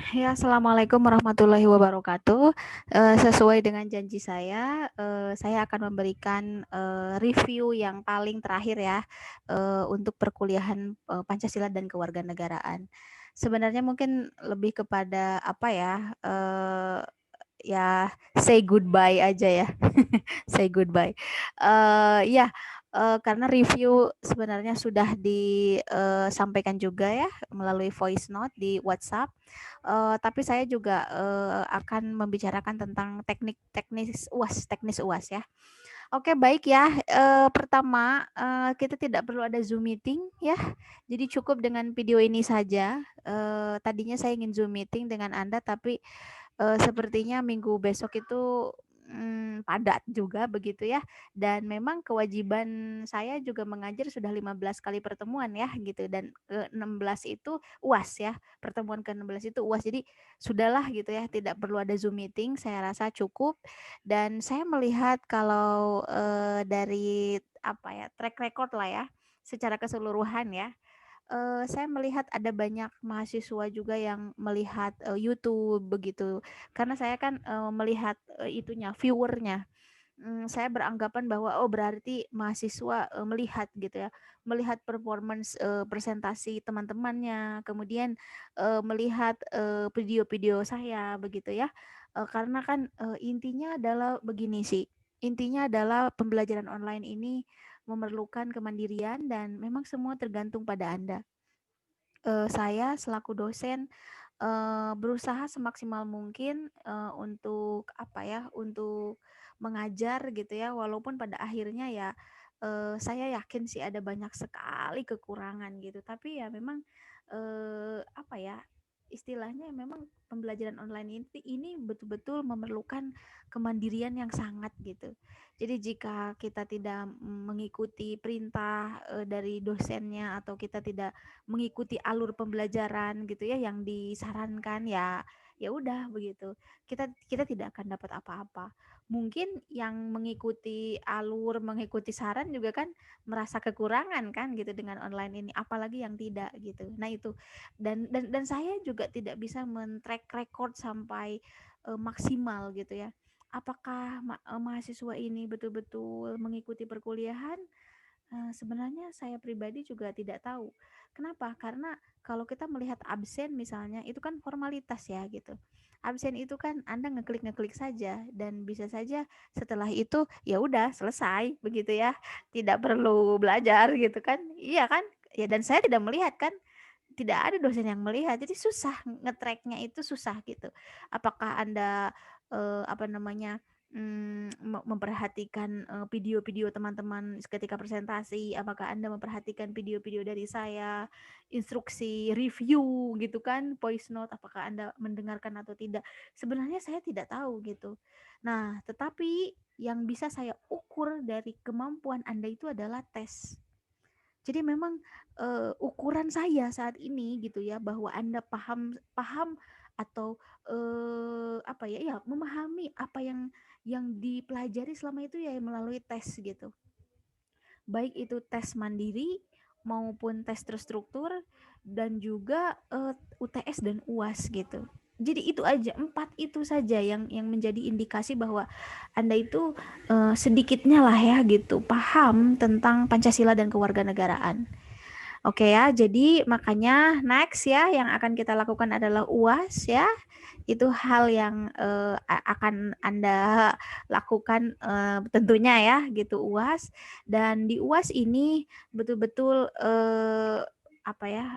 Ya, assalamualaikum warahmatullahi wabarakatuh. Sesuai dengan janji saya akan memberikan review yang paling terakhir ya untuk perkuliahan Pancasila dan Kewarganegaraan. Sebenarnya mungkin lebih kepada apa ya? Ya say goodbye aja ya. Say goodbye. Ya, karena review sebenarnya sudah disampaikan juga ya melalui voice note di WhatsApp. Tapi saya juga akan membicarakan tentang teknis UAS ya. Oke, baik ya. Pertama, kita tidak perlu ada Zoom meeting ya. Jadi cukup dengan video ini saja. Tadinya saya ingin Zoom meeting dengan Anda, tapi sepertinya minggu besok itu padat juga begitu ya, dan memang kewajiban saya juga mengajar sudah 15 kali pertemuan ya gitu, dan ke-16 itu UAS ya, pertemuan ke-16 itu UAS. Jadi sudahlah gitu ya, tidak perlu ada Zoom meeting, saya rasa cukup. Dan saya melihat kalau dari apa ya, track record lah ya, secara keseluruhan ya, saya melihat ada banyak mahasiswa juga yang melihat YouTube begitu. Karena saya kan melihat itunya, viewernya. Saya beranggapan bahwa oh berarti mahasiswa melihat gitu ya, melihat performance presentasi teman-temannya, kemudian melihat video-video saya begitu ya. Karena kan intinya adalah begini sih. Intinya adalah pembelajaran online ini memerlukan kemandirian dan memang semua tergantung pada Anda. Saya selaku dosen berusaha semaksimal mungkin untuk apa ya, untuk mengajar gitu ya, walaupun pada akhirnya ya saya yakin sih ada banyak sekali kekurangan gitu. Tapi ya memang apa ya, istilahnya memang pembelajaran online ini betul-betul memerlukan kemandirian yang sangat gitu. Jadi jika kita tidak mengikuti perintah dari dosennya, atau kita tidak mengikuti alur pembelajaran gitu ya yang disarankan, ya ya udah begitu, kita tidak akan dapat apa-apa. Mungkin yang mengikuti alur, mengikuti saran juga kan merasa kekurangan kan gitu dengan online ini, apalagi yang tidak gitu. Nah itu, dan saya juga tidak bisa men-track record sampai maksimal gitu ya, apakah mahasiswa ini betul-betul mengikuti perkuliahan. Sebenarnya saya pribadi juga tidak tahu. Kenapa? Karena kalau kita melihat absen misalnya, itu kan formalitas ya gitu. Absen itu kan Anda ngeklik-ngeklik saja, dan bisa saja setelah itu ya udah selesai begitu ya. Tidak perlu belajar gitu kan. Iya kan? Ya, dan saya tidak melihat kan, tidak ada dosen yang melihat, jadi susah nge-track-nya, itu susah gitu. Apakah Anda apa namanya, memperhatikan video-video teman-teman ketika presentasi, apakah Anda memperhatikan video-video dari saya, instruksi review gitu kan, voice note, apakah Anda mendengarkan atau tidak. Sebenarnya saya tidak tahu gitu. Nah, tetapi yang bisa saya ukur dari kemampuan Anda itu adalah tes. Jadi memang ukuran saya saat ini gitu ya, bahwa Anda paham paham atau apa ya, ya memahami apa yang dipelajari selama itu ya melalui tes gitu. Baik itu tes mandiri maupun tes terstruktur, dan juga UTS dan UAS gitu. Jadi itu aja, 4 itu saja yang menjadi indikasi bahwa Anda itu sedikitnya lah ya gitu paham tentang Pancasila dan kewarganegaraan. Oke ya, jadi makanya next ya yang akan kita lakukan adalah UAS ya. Itu hal yang akan Anda lakukan tentunya ya gitu, UAS. Dan di UAS ini betul-betul apa ya,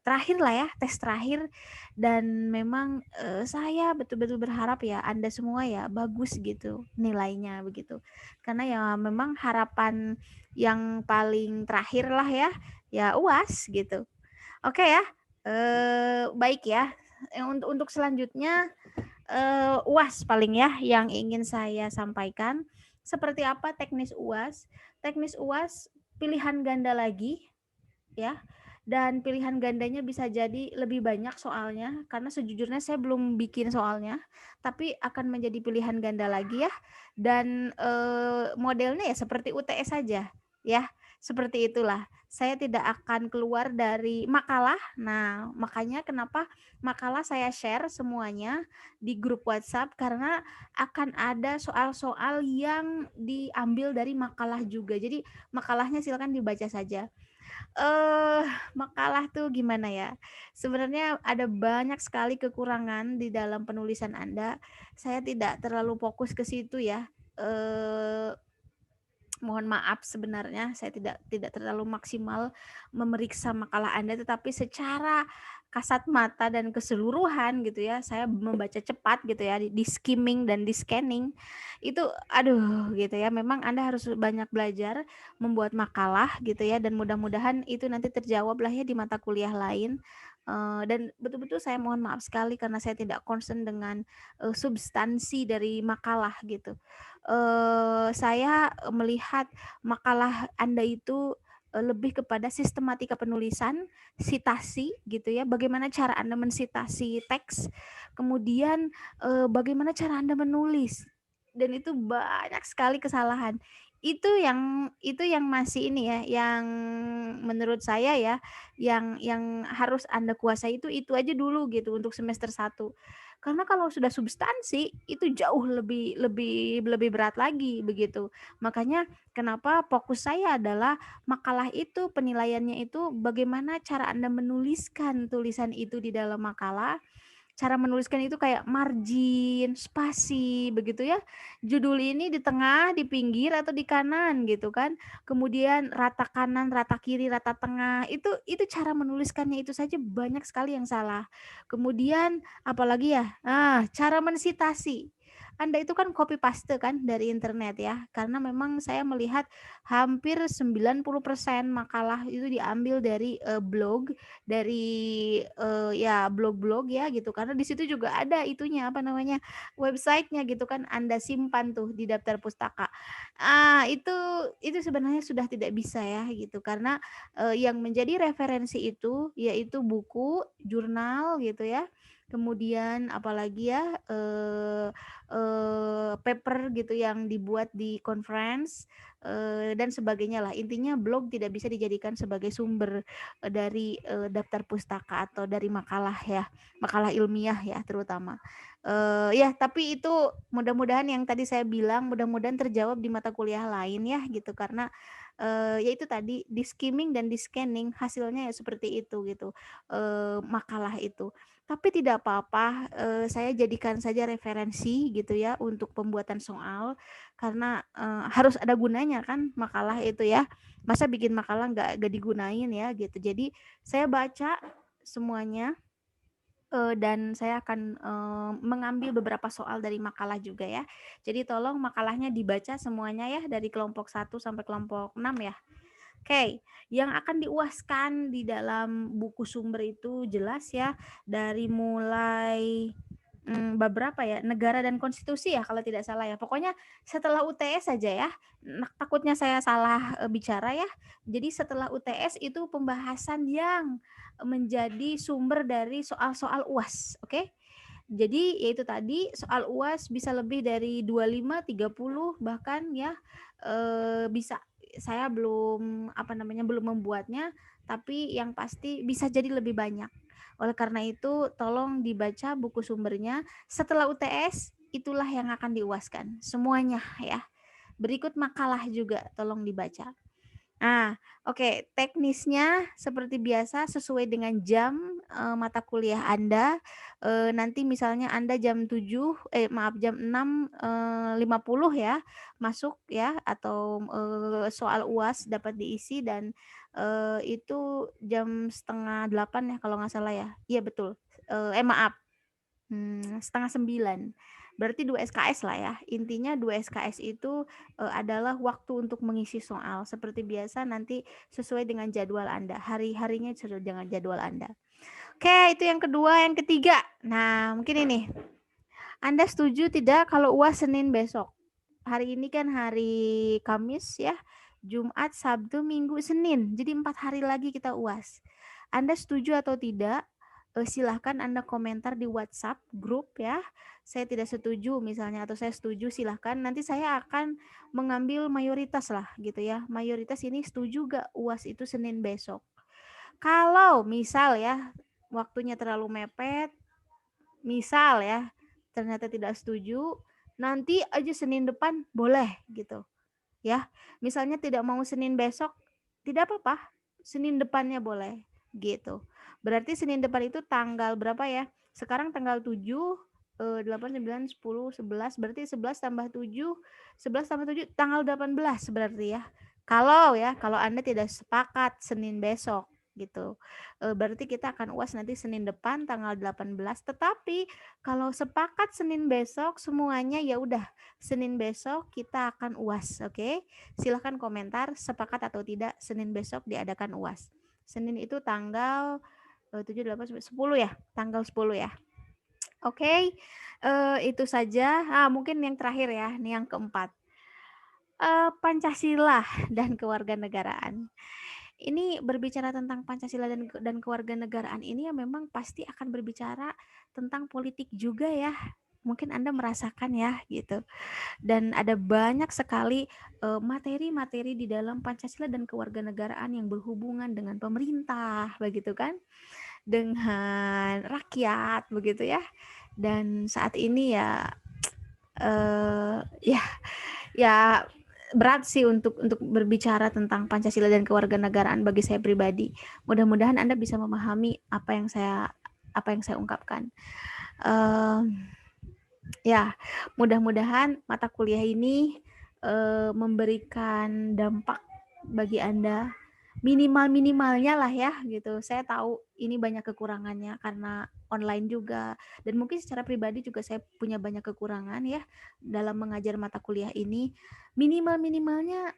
terakhir lah ya, tes terakhir. Dan memang saya betul-betul berharap ya Anda semua ya bagus gitu nilainya begitu. Karena ya memang harapan yang paling terakhir lah ya UAS gitu. Oke ya, baik ya. Untuk selanjutnya UAS paling ya yang ingin saya sampaikan. Seperti apa teknis UAS? Teknis UAS pilihan ganda lagi ya. Dan pilihan gandanya bisa jadi lebih banyak soalnya, karena sejujurnya saya belum bikin soalnya, tapi akan menjadi pilihan ganda lagi ya. Dan modelnya ya seperti UTS saja ya, seperti itulah. saya tidak akan keluar dari makalah. Nah, makanya kenapa makalah saya share semuanya di grup WhatsApp, karena akan ada soal-soal yang diambil dari makalah juga. Jadi makalahnya silakan dibaca saja. eh Makalah tuh gimana ya? Sebenarnya ada banyak sekali kekurangan di dalam penulisan Anda. Saya tidak terlalu fokus ke situ ya. Eh Mohon maaf, sebenarnya saya tidak terlalu maksimal memeriksa makalah Anda, tetapi secara kasat mata dan keseluruhan gitu ya, saya membaca cepat gitu ya, di skimming dan di scanning itu, aduh gitu ya, memang Anda harus banyak belajar membuat makalah gitu ya, dan mudah-mudahan itu nanti terjawab lah ya di mata kuliah lain. Dan betul-betul saya mohon maaf sekali karena saya tidak concern dengan substansi dari makalah gitu. Saya melihat makalah Anda itu lebih kepada sistematika penulisan, sitasi gitu ya, bagaimana cara Anda mensitasi teks, kemudian bagaimana cara Anda menulis, dan itu banyak sekali kesalahan. Itu yang masih ini ya, yang menurut saya ya, yang harus Anda kuasai itu aja dulu gitu untuk semester 1. Karena kalau sudah substansi itu jauh lebih lebih lebih berat lagi begitu. Makanya kenapa fokus saya adalah makalah itu, penilaiannya itu bagaimana cara Anda menuliskan tulisan itu di dalam makalah. Cara menuliskan itu kayak margin, spasi, begitu ya. Judul ini di tengah, di pinggir atau di kanan gitu kan. Kemudian rata kanan, rata kiri, rata tengah. Itu cara menuliskannya itu saja banyak sekali yang salah. Kemudian apalagi ya? Cara mensitasi. Anda itu kan copy paste kan dari internet ya. Karena memang saya melihat hampir 90% makalah itu diambil dari blog, dari ya blog-blog ya gitu, karena di situ juga ada itunya apa namanya, websitenya gitu kan, Anda simpan tuh di daftar pustaka. Itu sebenarnya sudah tidak bisa ya gitu, karena yang menjadi referensi itu yaitu buku, jurnal gitu ya. Kemudian apalagi ya, paper gitu yang dibuat di conference, dan sebagainya lah. Intinya blog tidak bisa dijadikan sebagai sumber dari daftar pustaka atau dari makalah ya, makalah ilmiah ya terutama. Ya, tapi itu mudah-mudahan yang tadi saya bilang mudah-mudahan terjawab di mata kuliah lain ya gitu, karena ya itu tadi di skimming dan di scanning hasilnya ya seperti itu gitu, makalah itu. Tapi tidak apa-apa, saya jadikan saja referensi gitu ya untuk pembuatan soal, karena harus ada gunanya kan makalah itu ya. Masa bikin makalah nggak digunain ya gitu. Jadi saya baca semuanya, dan saya akan mengambil beberapa soal dari makalah juga ya. Jadi tolong makalahnya dibaca semuanya ya, dari kelompok 1 sampai kelompok 6 ya. Oke, yang akan diuaskan di dalam buku sumber itu jelas ya, dari mulai bab berapa ya? Negara dan konstitusi ya kalau tidak salah ya. Pokoknya setelah UTS saja ya. Takutnya saya salah bicara ya. Jadi setelah UTS itu pembahasan yang menjadi sumber dari soal-soal UAS, oke? Jadi yaitu tadi soal UAS bisa lebih dari 25, 30 bahkan ya, bisa. Saya belum apa namanya, belum membuatnya, tapi yang pasti bisa jadi lebih banyak. Oleh karena itu tolong dibaca buku sumbernya. Setelah UTS itulah yang akan diuaskan semuanya ya. Berikut makalah juga tolong dibaca. Oke, teknisnya seperti biasa sesuai dengan jam mata kuliah Anda. Nanti misalnya Anda jam 7, jam 6.50 ya masuk ya, atau soal UAS dapat diisi, dan itu jam setengah 8 ya kalau nggak salah ya. Iya betul. Maaf, setengah 9. Berarti 2 SKS lah ya. Intinya 2 SKS itu adalah waktu untuk mengisi soal. Seperti biasa nanti sesuai dengan jadwal Anda. Hari-harinya sesuai dengan jadwal Anda. Oke, itu yang kedua. Yang ketiga. Nah, mungkin ini. Anda setuju tidak kalau UAS Senin besok? Hari ini kan hari Kamis ya. Jumat, Sabtu, Minggu, Senin. Jadi 4 hari lagi kita UAS. Anda setuju atau tidak silahkan Anda komentar di WhatsApp grup ya. Saya tidak setuju misalnya atau saya setuju, silahkan. Nanti saya akan mengambil mayoritas lah gitu ya. Mayoritas ini setuju gak UAS itu Senin besok. Kalau misal ya waktunya terlalu mepet, misal ya ternyata tidak setuju, nanti aja Senin depan boleh gitu ya. Misalnya tidak mau Senin besok, tidak apa-apa, Senin depannya boleh gitu. Berarti Senin depan itu tanggal berapa ya? Sekarang tanggal 7, 8, 9, 10, 11, berarti 11 tambah 7, 11 tambah 7, tanggal 18 berarti ya. Kalau Anda tidak sepakat Senin besok gitu. Berarti kita akan UAS nanti Senin depan tanggal 18. Tetapi kalau sepakat Senin besok semuanya, ya udah Senin besok kita akan UAS, oke? Silahkan komentar sepakat atau tidak Senin besok diadakan UAS. Senin itu tanggal 7, 8, 10 ya, tanggal 10 ya. Oke, itu saja. Mungkin yang terakhir ya, nih yang keempat. Pancasila dan kewarganegaraan. Ini berbicara tentang Pancasila dan kewarganegaraan ini ya memang pasti akan berbicara tentang politik juga ya. Mungkin Anda merasakan ya gitu. Dan ada banyak sekali materi-materi di dalam Pancasila dan kewarganegaraan yang berhubungan dengan pemerintah begitu kan, dengan rakyat begitu ya. Dan saat ini ya ya berat sih untuk berbicara tentang Pancasila dan kewarganegaraan bagi saya pribadi. Mudah-mudahan Anda bisa memahami apa yang saya ungkapkan. Ya, mudah-mudahan mata kuliah ini memberikan dampak bagi Anda, minimalnya lah ya gitu. Saya tahu ini banyak kekurangannya karena online juga, dan mungkin secara pribadi juga saya punya banyak kekurangan ya dalam mengajar mata kuliah ini. Minimalnya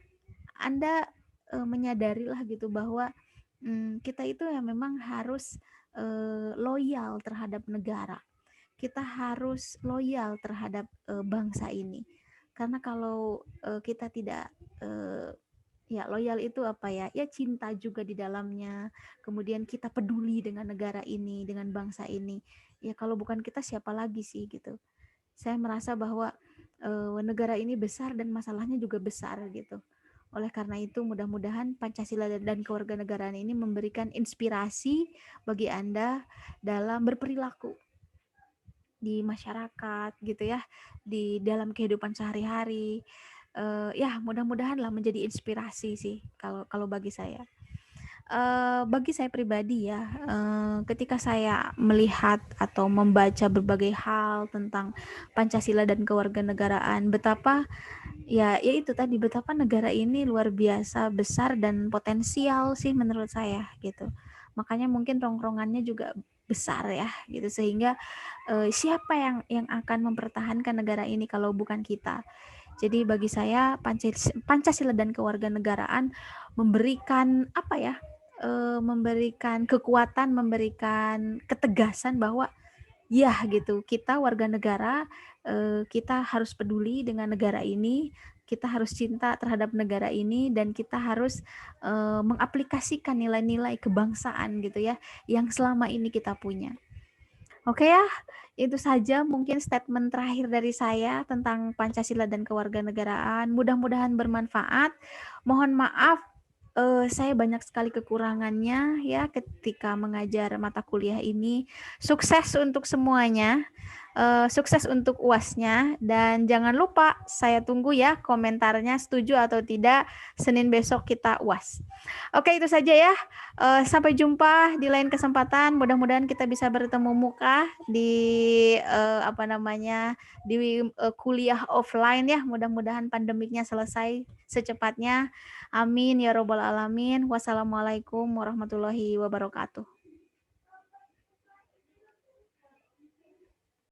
Anda menyadari lah gitu bahwa kita itu ya memang harus loyal terhadap negara. Kita harus loyal terhadap bangsa ini. Karena kalau kita tidak ya loyal itu apa ya? Ya cinta juga di dalamnya. Kemudian kita peduli dengan negara ini, dengan bangsa ini. Ya kalau bukan kita siapa lagi sih gitu. Saya merasa bahwa negara ini besar dan masalahnya juga besar gitu. Oleh karena itu mudah-mudahan Pancasila dan kewarganegaraan ini memberikan inspirasi bagi Anda dalam berperilaku di masyarakat gitu ya, di dalam kehidupan sehari-hari. Ya mudah-mudahan lah menjadi inspirasi sih kalau bagi saya. Bagi saya pribadi ya, ketika saya melihat atau membaca berbagai hal tentang Pancasila dan kewarganegaraan, betapa itu tadi, betapa negara ini luar biasa besar dan potensial sih menurut saya gitu. Makanya mungkin rongrongannya juga besar ya gitu, sehingga siapa yang akan mempertahankan negara ini kalau bukan kita. Jadi bagi saya Pancasila dan kewarganegaraan memberikan apa ya? Memberikan kekuatan, memberikan ketegasan bahwa ya gitu, kita warga negara, kita harus peduli dengan negara ini, kita harus cinta terhadap negara ini, dan kita harus mengaplikasikan nilai-nilai kebangsaan gitu ya yang selama ini kita punya. Oke ya, itu saja mungkin statement terakhir dari saya tentang Pancasila dan kewarganegaraan. Mudah-mudahan bermanfaat. Mohon maaf, saya banyak sekali kekurangannya ya ketika mengajar mata kuliah ini. Sukses untuk semuanya. Sukses untuk UASnya, dan jangan lupa saya tunggu ya komentarnya, setuju atau tidak Senin besok kita UAS. Oke, itu saja ya. Sampai jumpa di lain kesempatan. Mudah-mudahan kita bisa bertemu muka di di kuliah offline ya. Mudah-mudahan pandemiknya selesai secepatnya. Amin ya robbal alamin. Wassalamualaikum warahmatullahi wabarakatuh.